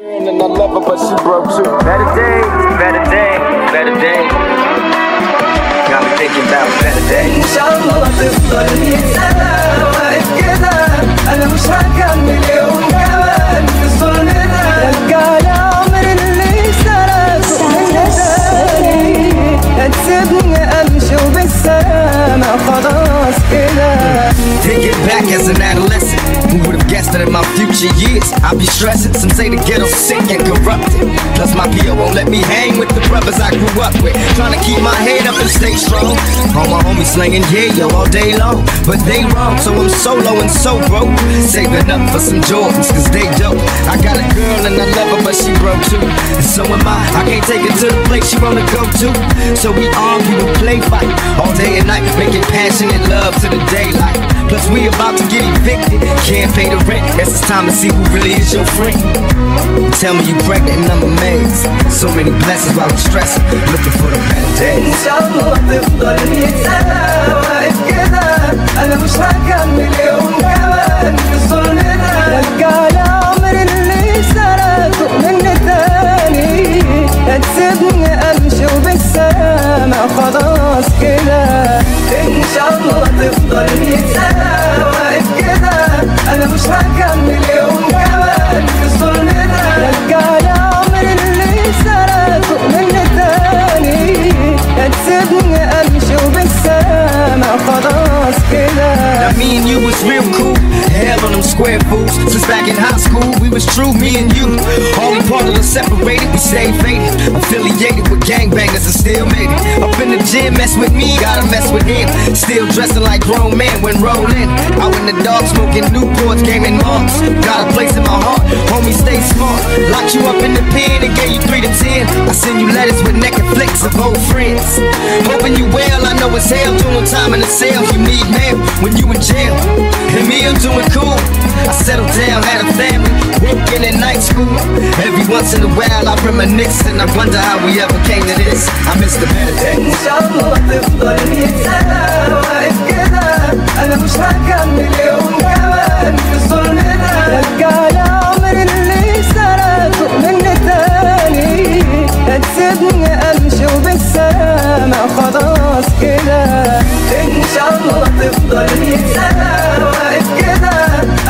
And I love her, but she broke too. Better days, better days, better days. Got me thinking about better days. إن شاء الله تفضل 100 سنة واقف كده، أنا مش هكمل يوم كمان في الظلم ده. رجعلي عمر اللي سرقته من تاني، هتسيبني أمشي وبالسلامة خلاص كده. Thinking back as an adolescent, who would've guessed that in my future years I'd be stressing? Some say the ghetto's sick and corrupted. Plus my PO won't let me hang with the brothers I grew up with. Trying to keep my head up and stay strong. All my homies slinging yo all day long, but they wrong, so I'm solo and so broke. Saving up for some Jordans, cause they dope. I got a girl and I love her, but she broke too. And so am I can't take her to the place she wanna go to. So we argue and play fight all day and night, making passionate love to the daylight. Plus we about to get evicted, can't pay the rent. Guess it's time to see who really is your friend. Tell me you pregnant and I'm amazed. So many blessings while I'm stressing, looking for the better days. إن شاء الله تفضل 100 سنة واقف كده، أنا مش هكمل يوم كمان في الظلم ده. رجعلي عمر اللي سرقته مني تاني، هتسيبني أمشي وبالسلامة خلاص كده. إن شاء الله تفضل 100 سنة واقف كده، أنا مش هكمل يوم كمان في الظلم ده. رجعلي عمر اللي سرقته مني تاني، هتسيبني أمشي وبالسلامة خلاص كده. Now me and you was real cool, hell on them square fools. Since back in high school, we was true, me and you. Only part of us separated, we stayed faded. Affiliated with gangbangers and still made it. Up in the gym, mess with me, gotta mess with him. Still dressing like grown men when rolling. Out in the dark, smoking Newports, gaming marks. Got a place in my heart, homie, stay smart. Locked you up in the pen and gave you 3 to 10. I send you letters with naked flicks of old friends. Hoping you well, I know it's hell, doing time in the cell. You need mail when you in jail. And me, I'm doing cool. I settled down, had a family, working at night school. Every once in a while I reminisce and I wonder how we ever came to this. I miss the better days. إن شاء الله تفضل 100 سنة واقف كده، أنا مش هكمل يوم كمان في الظلم ده. رجعلي عمر اللي سرقته مني تاني، هتسيبني أمشي وبالسلامة خلاص كده. إن شاء الله تفضل 100 سنة واقف كده،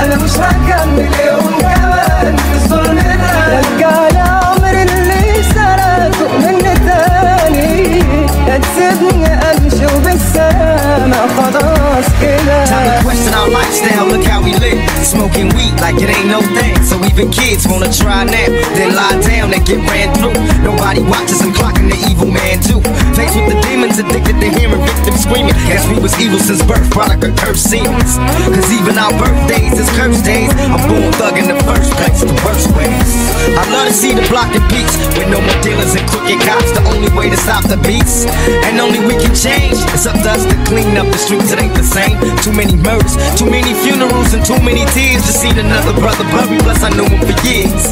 أنا مش هكمل يوم كمان في الظلم ده. رجعلي عمر اللي سرقته مني تاني، هتسيبني أمشي وبالسلامة خلاص كده. Time to question our lifestyle, look how we live. Smoking weed like it ain't no thing. So even kids wanna try now, then lie down and get ran through. Nobody watches them clocking the evil man too. Faced with the demons, addicted to hearing victims screaming. Guess we was evil since birth, product of cursed sins. Cause even our birthdays is cursed days. I'm born thug in the first place, the worst ways. I love to see the block in peace, with no more dealers and crooked cops. The only way to stop the beats, and only we can change. It's up to us to clean up the streets, it ain't the same. Too many murders, too many funerals, and too many tears. Just seen another brother buried, plus I knew him for years.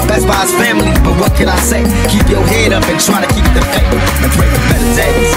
Best by his family, but what can I say? Keep your head up and try to keep the faith, and pray for better days.